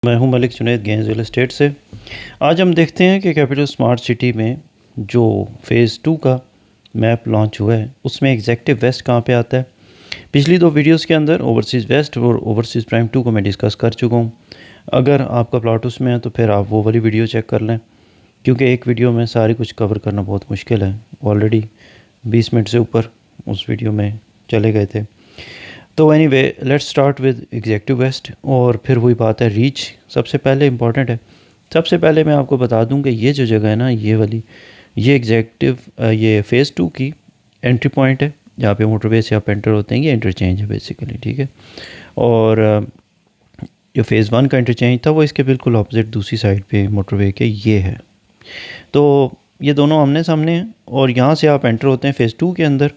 मैं हूं Malik Junaid Ganges real estate से। आज हम देखते हैं कि कैपिटल स्मार्ट सिटी में जो फ़ेज़ 2 का मैप लॉन्च हुआ है उसमें एग्जेक्टिव वेस्ट कहाँ पे आता है। पिछली दो वीडियोस के अंदर ओवरसीज़ वेस्ट और ओवरसीज़ प्राइम 2 को मैं डिस्कस कर चुका हूँ। अगर आपका प्लॉट उसमें है तो फिर आप वो वाली वीडियो चेक कर लें, क्योंकि एक वीडियो में सारी कुछ कवर करना बहुत मुश्किल है। ऑलरेडी 20 मिनट से ऊपर उस वीडियो में चले गए थे। तो anyway let's start with exactly west, और फिर वही बात है, रीच सबसे पहले इम्पॉर्टेंट है। सबसे पहले मैं आपको बता दूं कि ये जो जगह है ना, ये वाली, ये एग्जेक्टिव ये फ़ेज़ 2 की एंट्री पॉइंट है, जहाँ पे मोटरवे से आप एंटर होते हैं। ये इंटरचेंज है बेसिकली, ठीक है। और जो फ़ेज़ 1 का इंटरचेंज था वो इसके बिल्कुल ऑपोजिट दूसरी साइड पे मोटरवे के ये है। तो ये दोनों आमने सामने हैं और यहाँ से आप एंटर होते हैं फ़ेज़ 2 के अंदर।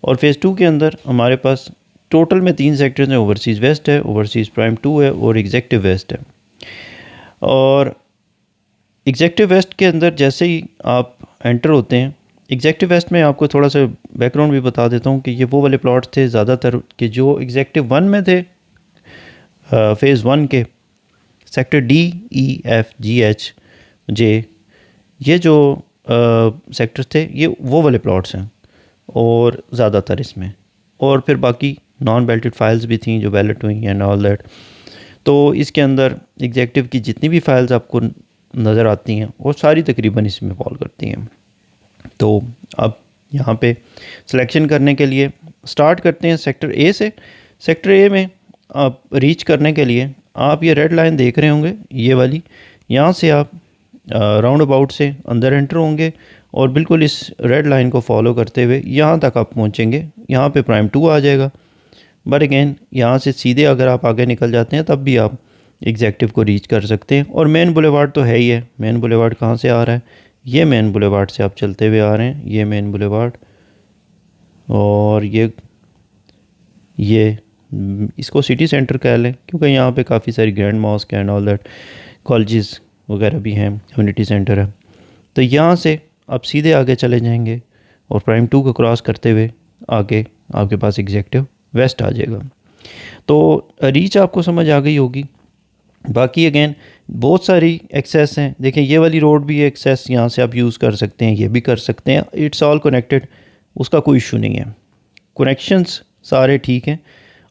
और फ़ेज़ 2 के अंदर हमारे पास टोटल में 3 सेक्टर्स हैं। ओवरसीज़ वेस्ट है, ओवरसीज़ प्राइम 2 है और एग्जेक्टिव वेस्ट है। और एग्जेक्टिव वेस्ट के अंदर जैसे ही आप एंटर होते हैं, एग्जेक्टिव वेस्ट में आपको थोड़ा सा बैकग्राउंड भी बता देता हूँ कि ये वो वाले प्लॉट थे ज़्यादातर कि जो एग्जेक्टिव 1 में थे, फ़ेज़ 1 के सेक्टर डी, ई, एफ, जी, एच, जे, ये जो सेक्टर्स थे ये वो वाले प्लॉट्स हैं और ज़्यादातर इसमें। और फिर बाकी नॉन बेल्टेड फाइल्स भी थी जो बैलेट हुई एंड ऑल दैट। तो इसके अंदर एग्जेक्टिव की जितनी भी फाइल्स आपको नज़र आती हैं वो सारी तकरीबन इसमें फॉल करती हैं। तो अब यहाँ पे सिलेक्शन करने के लिए स्टार्ट करते हैं सेक्टर ए से। सेक्टर ए में आप रीच करने के लिए आप ये रेड लाइन देख रहे होंगे, ये वाली, यहाँ से आप राउंड अबाउट से अंदर एंटर होंगे और बिल्कुल इस रेड लाइन को फॉलो करते हुए यहाँ तक आप पहुँचेंगे। यहाँ पे प्राइम 2 आ जाएगा। बट अगेन यहाँ से सीधे अगर आप आगे निकल जाते हैं तब भी आप एग्जेक्टिव को रीच कर सकते हैं। और मेन बुलेवार्ड तो है ही है। मेन बुलेवार्ड कहाँ से आ रहा है? ये मेन बुलेवार्ड से आप चलते हुए आ रहे हैं, ये मेन बुलेवार्ड। और ये इसको सिटी सेंटर कह लें, क्योंकि यहाँ पे काफ़ी सारी grand mosque and all that, colleges वगैरह भी हैं, कम्युनिटी सेंटर है। तो यहाँ से आप सीधे आगे चले जाएंगे और प्राइम 2 को क्रॉस करते हुए आगे आपके पास एग्जेक्टिव वेस्ट आ जाएगा। तो रीच आपको समझ आ गई होगी। बाकी अगेन बहुत सारी एक्सेस हैं। देखिए ये वाली रोड भी है, एक्सेस यहाँ से आप यूज़ कर सकते हैं, ये भी कर सकते हैं। इट्स ऑल कनेक्टेड, उसका कोई इशू नहीं है। कनेक्शंस सारे ठीक हैं।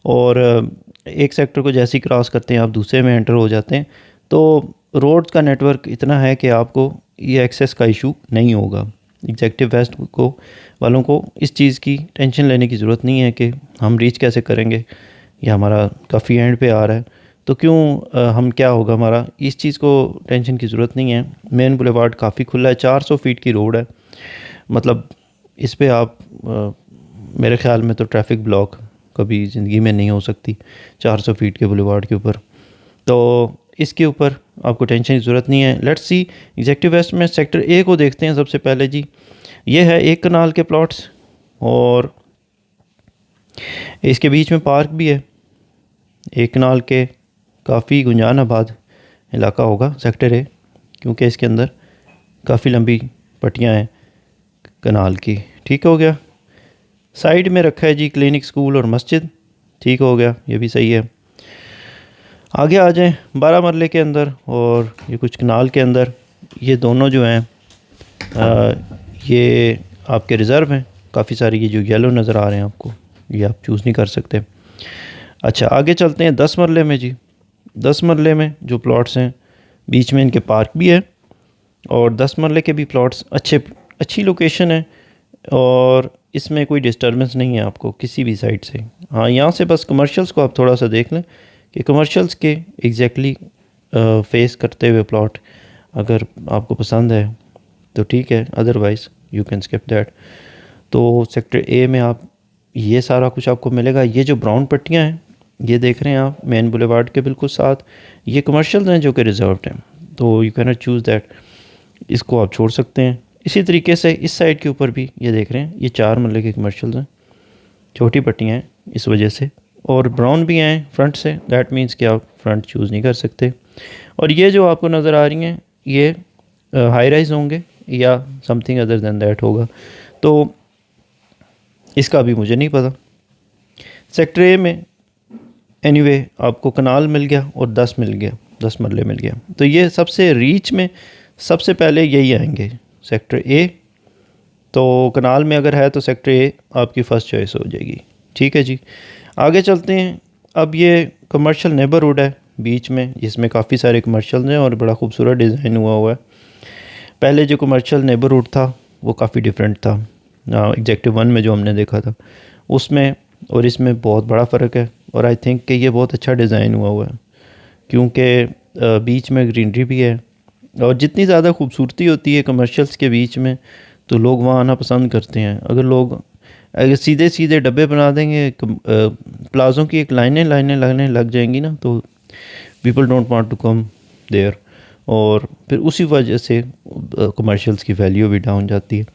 और एक सेक्टर को जैसे ही क्रॉस करते हैं आप दूसरे में एंटर हो जाते हैं। तो रोड का नेटवर्क इतना है कि आपको ये एक्सेस का इशू नहीं होगा। एग्जेक्टिव वेस्ट को वालों को इस चीज़ की टेंशन लेने की ज़रूरत नहीं है कि हम रीच कैसे करेंगे, या हमारा काफ़ी एंड पे आ रहा है तो क्यों हम क्या होगा हमारा, इस चीज़ को टेंशन की ज़रूरत नहीं है। मेन बुलेवार्ड काफ़ी खुला है, 400 फीट की रोड है। मतलब इस पे आप मेरे ख्याल में तो ट्रैफिक ब्लॉक कभी ज़िंदगी में नहीं हो सकती 400 फीट के बुलेवार्ड के ऊपर। तो इसके ऊपर आपको टेंशन की ज़रूरत नहीं है। लेट्स सी एग्जेक्टिव वेस्ट में सेक्टर ए को देखते हैं सबसे पहले जी। ये है एक कनाल के प्लॉट्स और इसके बीच में पार्क भी है। एक कनाल के काफ़ी गुंजान आबाद इलाका होगा सेक्टर ए, क्योंकि इसके अंदर काफ़ी लंबी पट्टियाँ हैं कनाल की। ठीक हो गया। साइड में रखा है जी क्लिनिक, स्कूल और मस्जिद। ठीक हो गया, ये भी सही है। आगे आ जाएं 12 मरले के अंदर और ये कुछ कनाल के अंदर, ये दोनों जो हैं ये आपके रिज़र्व हैं काफ़ी सारी। ये जो येलो नज़र आ रहे हैं आपको, ये आप चूज़ नहीं कर सकते। अच्छा आगे चलते हैं 10 मरले में जी। 10 मरले में जो प्लॉट्स हैं बीच में इनके पार्क भी है और 10 मरले के भी प्लॉट्स अच्छी लोकेशन है और इसमें कोई डिस्टर्बेंस नहीं है आपको किसी भी साइड से। हाँ, यहाँ से बस कमर्शियल्स को आप थोड़ा सा देख लें कि कमर्शियल्स के एग्जैक्टली फेस करते हुए प्लॉट अगर आपको पसंद है तो ठीक है, otherwise you can skip that. तो सेक्टर ए में आप ये सारा कुछ आपको मिलेगा। ये जो ब्राउन पट्टियाँ हैं ये देख रहे हैं आप मेन बुलेवार्ड के बिल्कुल साथ, ये कमर्शियल्स हैं जो कि रिजर्व्ड हैं। तो you can not choose that, इसको आप छोड़ सकते हैं। इसी तरीके से इस साइड के ऊपर भी ये देख रहे हैं, ये 4 मरले के कमर्शियल्स हैं, छोटी पट्टियाँ हैं इस वजह से, और ब्राउन भी हैं फ्रंट से। दैट मीन्स कि आप फ्रंट चूज़ नहीं कर सकते। और ये जो आपको नज़र आ रही हैं ये हाई राइज होंगे या समथिंग अदर दैन दैट होगा, तो इसका भी मुझे नहीं पता। सेक्टर ए में एनीवे आपको कनाल मिल गया और 10 मिल गया। 10 मरले मिल गया। तो ये सबसे रीच में सबसे पहले यही आएंगे, सेक्टर ए। तो कनाल में अगर है तो सेक्टर ए आपकी फ़र्स्ट चॉइस हो जाएगी। ठीक है जी, आगे चलते हैं। अब ये कमर्शियल नेबरहुड है बीच में, जिसमें काफ़ी सारे कमर्शियल हैं और बड़ा खूबसूरत डिज़ाइन हुआ है। पहले जो कमर्शियल नेबरहुड था वो काफ़ी डिफरेंट था, एग्जेक्टिव 1 में जो हमने देखा था उसमें और इसमें बहुत बड़ा फ़र्क है। और आई थिंक कि ये बहुत अच्छा डिज़ाइन हुआ है, क्योंकि बीच में ग्रीनरी भी है। और जितनी ज़्यादा खूबसूरती होती है कमर्शियल्स के बीच में तो लोग वहाँ आना पसंद करते हैं। अगर सीधे सीधे डब्बे बना देंगे, प्लाज़ों की एक लाइनें लगने लग जाएंगी ना, तो people don't want to come there, और फिर उसी वजह से कमर्शियल्स की वैल्यू भी डाउन जाती है।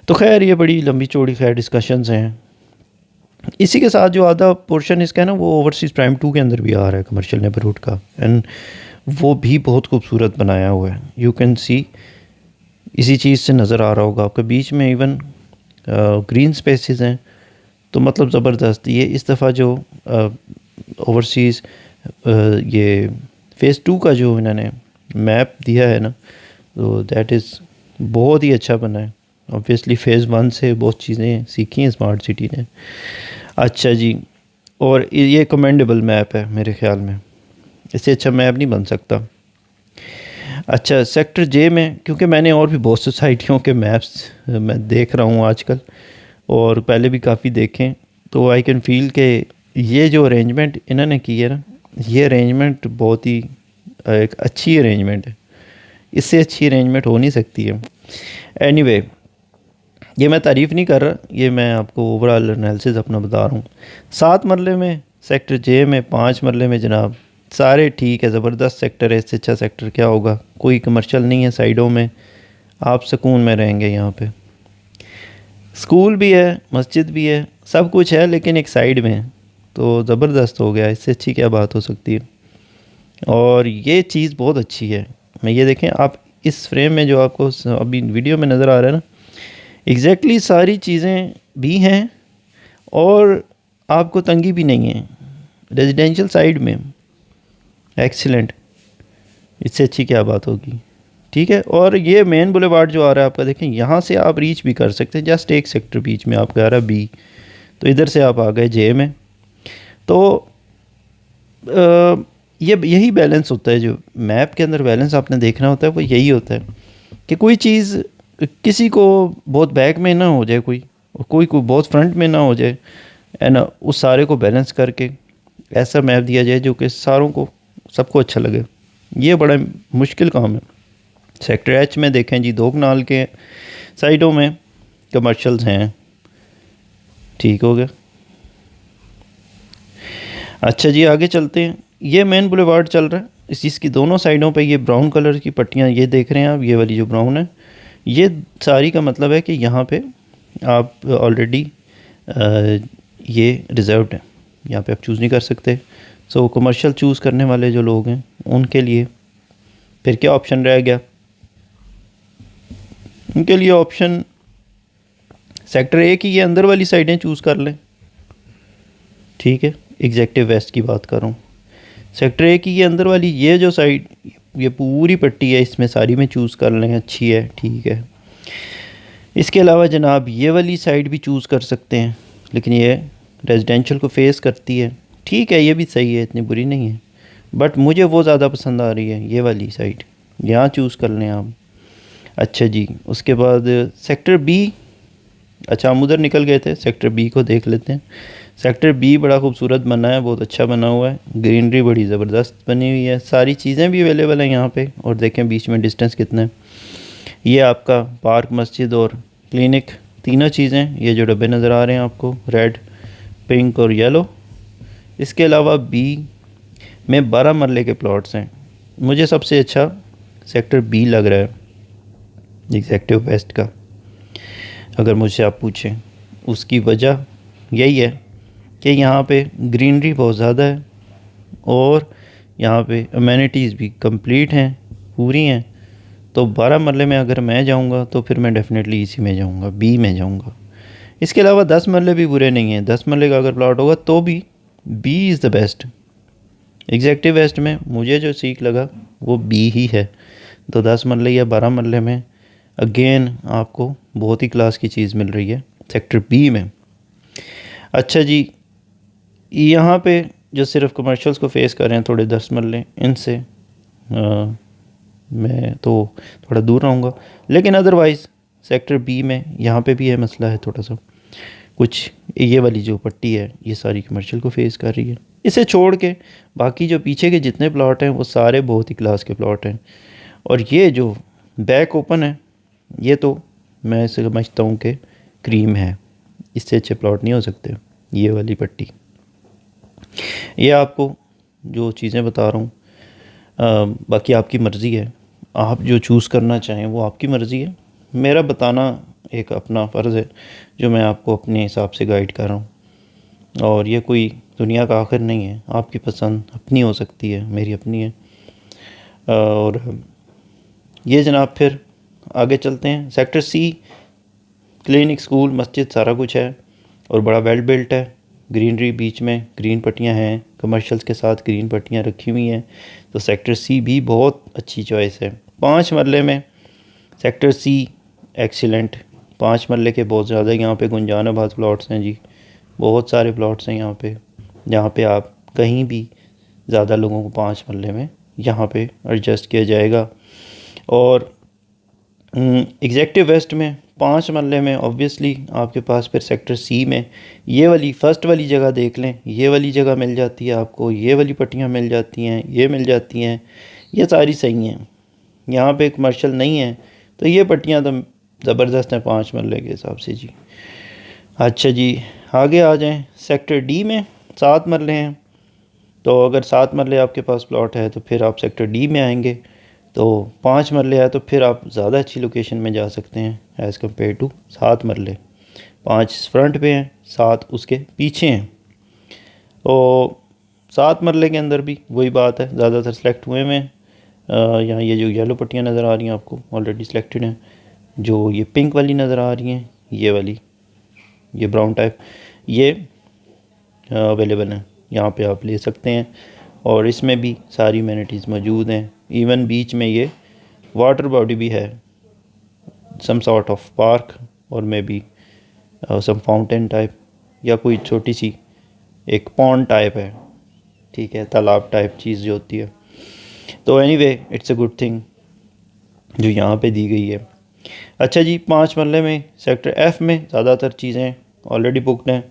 तो खैर ये बड़ी लंबी चौड़ी खैर डिस्कशंस हैं। इसी के साथ जो आधा पोर्शन इसका है ना, वो ओवरसीज़ प्राइम 2 के अंदर भी आ रहा है कमर्शियल नेबरहुड का, एंड वो भी बहुत खूबसूरत बनाया हुआ है। यू कैन सी, इसी चीज़ से नज़र आ रहा होगा आपके बीच में इवन ग्रीन स्पेसेस हैं, तो मतलब ज़बरदस्त। ये इस दफ़ा जो ओवरसीज़ ये फ़ेज़ 2 का जो इन्होंने मैप दिया है ना, तो दैट इज़ बहुत ही अच्छा बना है। ऑब्वियसली फ़ेज़ 1 से बहुत चीज़ें सीखी हैं स्मार्ट सिटी ने। अच्छा जी, और ये कमेंडेबल मैप है मेरे ख़्याल में, इससे अच्छा मैप नहीं बन सकता। अच्छा, सेक्टर जे में, क्योंकि मैंने और भी बहुत सोसाइटियों के मैप्स मैं देख रहा हूँ आजकल, और पहले भी काफ़ी देखें, तो आई कैन फील के ये जो अरेंजमेंट इन्होंने की है ना, ये अरेंजमेंट बहुत ही एक अच्छी अरेंजमेंट है। इससे अच्छी अरेंजमेंट हो नहीं सकती है। एनीवे, ये मैं तारीफ़ नहीं कर रहा, ये मैं आपको ओवरऑल एनालिसिस अपना बता रहा हूँ। 7 मरले में सेक्टर जे में, 5 मरले में जनाब सारे ठीक है, ज़बरदस्त सेक्टर है। इससे अच्छा सेक्टर क्या होगा। कोई कमर्शियल नहीं है साइडों में, आप सुकून में रहेंगे यहाँ पे। स्कूल भी है, मस्जिद भी है, सब कुछ है, लेकिन एक साइड में, तो ज़बरदस्त हो गया। इससे अच्छी क्या बात हो सकती है। और ये चीज़ बहुत अच्छी है। मैं ये देखें आप इस फ्रेम में जो आपको अभी वीडियो में नज़र आ रहा है ना, एग्जैक्टली सारी चीज़ें भी हैं और आपको तंगी भी नहीं है। रेजिडेंशियल साइड में एक्सीलेंट, इससे अच्छी क्या बात होगी। ठीक है, और ये मेन बुलेवार्ड जो आ रहा है आपका, देखें यहाँ से आप रीच भी कर सकते हैं। जस्ट एक सेक्टर बीच में आपका आ रहा है बी, तो इधर से आप आ गए जे में। तो ये यही बैलेंस होता है, जो मैप के अंदर बैलेंस आपने देखना होता है वो यही होता है कि कोई चीज़ किसी को बहुत बैक में ना हो जाए, कोई बहुत फ्रंट में ना हो जाए, है ना। उस सारे को बैलेंस करके ऐसा मैप दिया जाए जो कि सारों को, सबको अच्छा लगे। ये बड़ा मुश्किल काम है। सेक्टर एच में देखें जी, 2 कनाल के साइडों में कमर्शियल्स हैं। ठीक हो गया। अच्छा जी, आगे चलते हैं। ये मेन बुलेवार्ड चल रहा है, इस चीज़ की दोनों साइडों पे ये ब्राउन कलर की पट्टियाँ ये देख रहे हैं आप, ये वाली जो ब्राउन है, ये सारी का मतलब है कि यहाँ पे आप ऑलरेडी ये रिज़र्व्ड है, यहाँ पे आप चूज़ नहीं कर सकते। सो कमर्शियल चूज़ करने वाले जो लोग हैं उनके लिए फिर क्या ऑप्शन रह गया, उनके लिए ऑप्शन सेक्टर ए की ये अंदर वाली साइडें चूज़ कर लें। ठीक है, एग्जेक्टिव वेस्ट की बात कर रहा हूँ। सेक्टर ए की ये अंदर वाली ये जो साइड, ये पूरी पट्टी है, इसमें सारी में चूज़ कर लें, अच्छी है, ठीक है। इसके अलावा जनाब ये वाली साइड भी चूज़ कर सकते हैं, लेकिन ये रेजिडेंशियल को फेस करती है। ठीक है, ये भी सही है, इतनी बुरी नहीं है, बट मुझे वो ज़्यादा पसंद आ रही है, ये वाली साइड, यहाँ चूज़ कर लें आप। अच्छा जी, उसके बाद सेक्टर बी। अच्छा, हम उधर निकल गए थे, सेक्टर बी को देख लेते हैं। सेक्टर बी बड़ा खूबसूरत बना है, बहुत अच्छा बना हुआ है, ग्रीनरी बड़ी ज़बरदस्त बनी हुई है, सारी चीज़ें भी अवेलेबल हैं यहाँ पे। और देखें बीच में डिस्टेंस कितना है। ये आपका पार्क, मस्जिद और क्लिनिक, तीनों चीज़ें, ये जो डब्बे नज़र आ रहे हैं आपको, रेड, पिंक और येलो। इसके अलावा बी में 12 मरले के प्लॉट्स हैं। मुझे सबसे अच्छा सेक्टर बी लग रहा है एग्जेक्टिव वेस्ट का, अगर मुझसे आप पूछें। उसकी वजह यही है कि यहाँ पे ग्रीनरी बहुत ज़्यादा है और यहाँ पे अमेनिटीज़ भी कंप्लीट हैं, पूरी हैं। तो 12 मरले में अगर मैं जाऊँगा तो फिर मैं डेफिनेटली इसी में जाऊँगा, बी में जाऊँगा। इसके अलावा 10 मरले भी बुरे नहीं हैं, 10 मरले का अगर प्लॉट होगा तो भी B is the best. Exactly west में मुझे जो सीख लगा वो बी ही है। तो 10 मरले या 12 मरले में अगेन आपको बहुत ही क्लास की चीज़ मिल रही है सेक्टर बी में। अच्छा जी, यहाँ पे जो सिर्फ कमर्शियल्स को फेस कर रहे हैं थोड़े 10 मरले, इनसे मैं तो थोड़ा दूर रहूँगा। लेकिन अदरवाइज़ सेक्टर बी में यहाँ पे भी है मसला है थोड़ा सा, कुछ ये वाली जो पट्टी है ये सारी कमर्शियल को फेस कर रही है। इसे छोड़ के बाकी जो पीछे के जितने प्लॉट हैं वो सारे बहुत ही क्लास के प्लॉट हैं। और ये जो बैक ओपन है ये तो मैं समझता हूँ कि क्रीम है, इससे अच्छे प्लॉट नहीं हो सकते। ये वाली पट्टी, ये आपको जो चीज़ें बता रहा हूँ बाकी आपकी मर्ज़ी है, आप जो चूज़ करना चाहें वो आपकी मर्ज़ी है। मेरा बताना एक अपना फ़र्ज़ है जो मैं आपको अपने हिसाब से गाइड कर रहा हूँ। और ये कोई दुनिया का आखिर नहीं है, आपकी पसंद अपनी हो सकती है, मेरी अपनी है। और ये जनाब फिर आगे चलते हैं। सेक्टर सी क्लिनिक, स्कूल, मस्जिद सारा कुछ है और बड़ा वेल बिल्ट है। ग्रीनरी बीच में ग्रीन पट्टियाँ हैं, कमर्शियल्स के साथ ग्रीन पट्टियाँ रखी हुई हैं। तो सेक्टर सी भी बहुत अच्छी चॉइस है। 5 मरले में सेक्टर सी एक्सीलेंट। 5 मरले के बहुत ज़्यादा यहाँ पे गुंजानाबाद प्लॉट्स हैं जी, बहुत सारे प्लॉट्स हैं यहाँ पे, जहाँ पे आप कहीं भी ज़्यादा लोगों को 5 मरले में यहाँ पे एडजस्ट किया जाएगा। और एग्जेक्टिव वेस्ट में 5 मरले में ऑब्वियसली आपके पास फिर सेक्टर सी में ये वाली फर्स्ट वाली जगह देख लें, ये वाली जगह मिल जाती है आपको, ये वाली पट्टियाँ मिल जाती हैं, ये मिल जाती हैं, ये सारी सही हैं। यहाँ पे कमर्शियल नहीं है तो ये पट्टियाँ तो ज़बरदस्त हैं 5 मरले के हिसाब से जी। अच्छा जी, आगे आ जाएं। सेक्टर डी में 7 मरले हैं। तो अगर 7 मरले आपके पास प्लॉट है तो फिर आप सेक्टर डी में आएंगे। तो 5 मरले है तो फिर आप ज़्यादा अच्छी लोकेशन में जा सकते हैं एज़ कम्पेयर टू 7 मरले। 5 फ्रंट पे हैं, 7 उसके पीछे हैं। तो 7 मरले के अंदर भी वही बात है, ज़्यादातर सेलेक्ट हुए में यहाँ ये जो येलो पट्टियाँ नज़र आ रही हैं आपको ऑलरेडी सिलेक्टेड हैं। जो ये पिंक वाली नज़र आ रही हैं, ये वाली, ये ब्राउन टाइप, ये अवेलेबल हैं, यहाँ पे आप ले सकते हैं। और इसमें भी सारी एमेनिटीज़ मौजूद हैं। इवन बीच में ये वाटर बॉडी भी है, सम सॉर्ट ऑफ पार्क और maybe some fountain type, या कोई छोटी सी एक पॉन्ड टाइप है, ठीक है, तालाब टाइप चीज़ जो होती है। तो anyway it's a good thing जो यहाँ पे दी गई है। अच्छा जी, 5 मरले में सेक्टर एफ़ में ज़्यादातर चीज़ें ऑलरेडी बुकड हैं,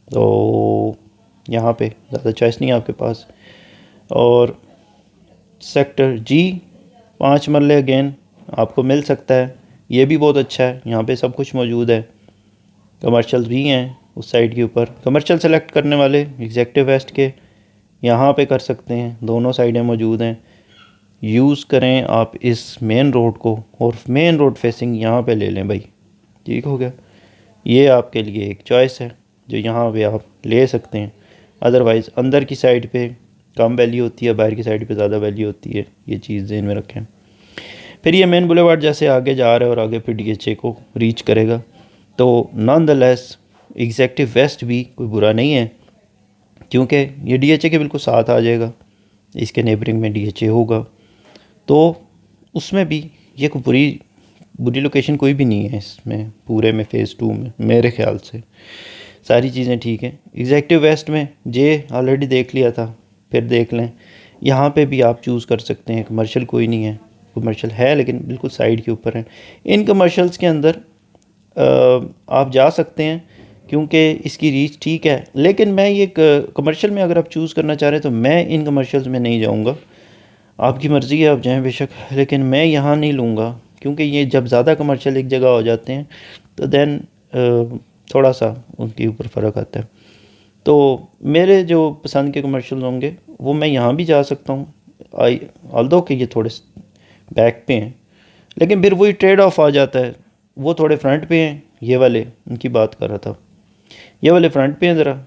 तो यहाँ पे ज़्यादा चॉइस नहीं है आपके पास। और सेक्टर जी 5 मरले अगेन आपको मिल सकता है, ये भी बहुत अच्छा है, यहाँ पे सब कुछ मौजूद है। कमर्शियल्स भी हैं उस साइड के ऊपर। कमर्शियल सेलेक्ट करने वाले एग्जेक्टिव वेस्ट के यहाँ पे कर सकते हैं, दोनों साइडें मौजूद हैं। यूज़ करें आप इस मेन रोड को और मेन रोड फेसिंग यहाँ पे ले लें भाई, ठीक हो गया। ये आपके लिए एक चॉइस है जो यहाँ पे आप ले सकते हैं। अदरवाइज़ अंदर की साइड पे कम वैल्यू होती है, बाहर की साइड पे ज़्यादा वैल्यू होती है, ये चीज़ ध्यान में रखें। फिर ये मेन बुलेवार्ड जैसे आगे जा रहा है और आगे फिर DHA को रीच करेगा, तो nonetheless exactly west भी कोई बुरा नहीं है, क्योंकि ये DHA के बिल्कुल साथ आ जाएगा, इसके नेबरिंग में DHA होगा। तो उसमें भी ये कोई बुरी लोकेशन कोई भी नहीं है इसमें, पूरे में फ़ेज़ 2 में मेरे ख़्याल से सारी चीज़ें ठीक हैं। एग्जेक्टिव वेस्ट में जे ऑलरेडी देख लिया था, फिर देख लें। यहाँ पे भी आप चूज़ कर सकते हैं, कमर्शियल कोई नहीं है, कमर्शियल है लेकिन बिल्कुल साइड के ऊपर है। इन कमर्शियल्स के अंदर आप जा सकते हैं क्योंकि इसकी रीच ठीक है, लेकिन मैं ये कमर्शियल में अगर आप चूज़ करना चाह रहे हैं तो मैं इन कमर्शियल्स में नहीं जाऊँगा। आपकी मर्ज़ी है, आप जाएँ बेशक, लेकिन मैं यहाँ नहीं लूँगा क्योंकि ये जब ज़्यादा कमर्शियल एक जगह हो जाते हैं तो देन थोड़ा सा उनके ऊपर फ़र्क आता है। तो मेरे जो पसंद के कमर्शियल होंगे वो मैं यहाँ भी जा सकता हूँ, ऑल्दो कि ये थोड़े बैक पे हैं, लेकिन फिर वही ट्रेड ऑफ आ जाता है। वो थोड़े फ्रंट पे हैं, ये वाले उनकी बात कर रहा था, ये वाले फ्रंट पे हैं ज़रा,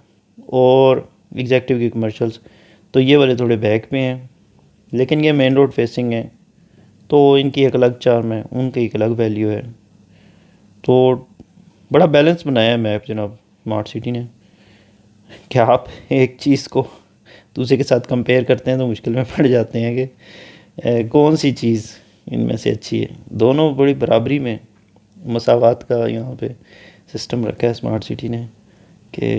और एग्जेक्टिव के कमर्शियल्स तो ये वाले थोड़े बैक पे हैं, लेकिन ये मेन रोड फेसिंग है तो इनकी एक अलग चार्म है, उनकी एक अलग वैल्यू है। तो बड़ा बैलेंस बनाया है मैप जनाब स्मार्ट सिटी ने। क्या आप एक चीज़ को दूसरे के साथ कंपेयर करते हैं तो मुश्किल में पड़ जाते हैं कि कौन सी चीज़ इनमें से अच्छी है। दोनों बड़ी बराबरी में मसावात का यहाँ पे सिस्टम रखा है स्मार्ट सिटी ने कि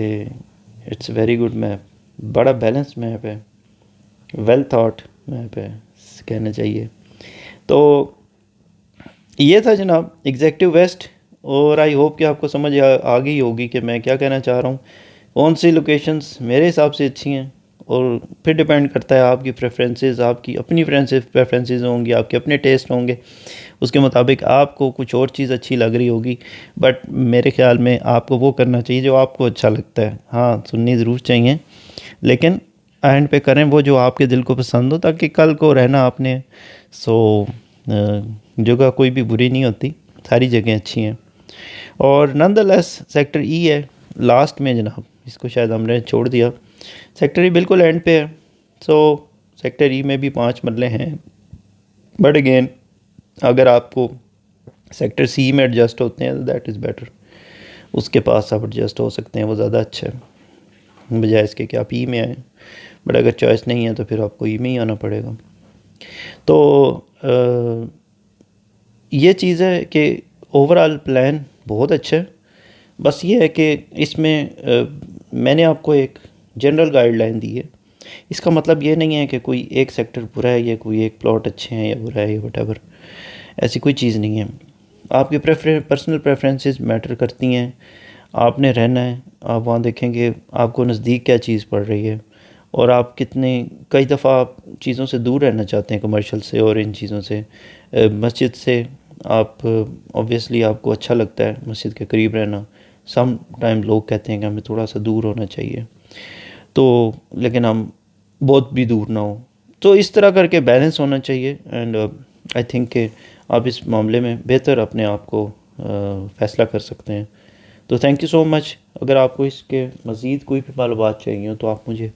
इट्स वेरी गुड मैप, बड़ा बैलेंस मैप है, वेल थॉट मैप है कहना चाहिए। तो ये था जनाब एग्जेक्टिव वेस्ट, और आई होप कि आपको समझ आ गई होगी कि मैं क्या कहना चाह रहा हूँ, कौन सी लोकेशंस मेरे हिसाब से अच्छी हैं। और फिर डिपेंड करता है आपकी प्रेफरेंसेस, आपकी अपनी प्रेफरेंसेस होंगी, आपके अपने टेस्ट होंगे, उसके मुताबिक आपको कुछ और चीज़ अच्छी लग रही होगी। बट मेरे ख्याल में आपको वो करना चाहिए जो आपको अच्छा लगता है। हाँ, सुननी ज़रूर चाहिए, लेकिन एंड पे करें वो जो आपके दिल को पसंद हो, ताकि कल को रहना आपने। सो जगह कोई भी बुरी नहीं होती, सारी जगह अच्छी हैं। और नंदलेस सेक्टर ई है लास्ट में जनाब, इसको शायद हमने छोड़ दिया। सेक्टर ई बिल्कुल एंड पे है। सो सेक्टर ई में भी 5 मरले हैं, बट अगेन अगर आपको सेक्टर सी में एडजस्ट होते हैं तो दैट इज़ बेटर, उसके पास आप एडजस्ट हो सकते हैं, वो ज़्यादा अच्छा है बजाय इसके कि आप ई में आएँ। बट अगर चॉइस नहीं है तो फिर आपको ई में ही आना पड़ेगा। तो ये चीज़ है कि ओवरऑल प्लान बहुत अच्छा है। बस ये है कि इसमें मैंने आपको एक जनरल गाइडलाइन दी है। इसका मतलब ये नहीं है कि कोई एक सेक्टर बुरा है या कोई एक प्लॉट अच्छे हैं या बुरा है या व्हाटएवर, ऐसी कोई चीज़ नहीं है। आपकी पर्सनल प्रेफरेंसेस मैटर करती हैं। आपने रहना है, आप वहाँ देखेंगे आपको नज़दीक क्या चीज़ पड़ रही है, और आप कितने कई दफ़ा आप चीज़ों से दूर रहना चाहते हैं, कमर्शियल से और इन चीज़ों से। मस्जिद से आप ऑब्वियसली आपको अच्छा लगता है मस्जिद के करीब रहना। सम टाइम लोग कहते हैं कि हमें थोड़ा सा दूर होना चाहिए, तो लेकिन हम बहुत भी दूर ना हो। तो इस तरह करके बैलेंस होना चाहिए। एंड आई थिंक कि आप इस मामले में बेहतर अपने आप को फ़ैसला कर सकते हैं। तो थैंक यू सो मच। अगर आपको इसके मज़ीद कोई भी मालूमात चाहिए हो तो आप मुझे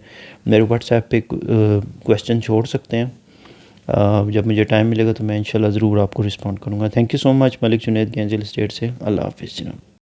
मेरे व्हाट्सएप पे क्वेश्चन छोड़ सकते हैं। जब मुझे टाइम मिलेगा तो मैं इंशाल्लाह ज़रूर आपको रिस्पॉन्ड करूँगा। Thank you so much. Malik Junaid गैंजल स्टेट से। अल्लाह हाफ़िज़ जनाब।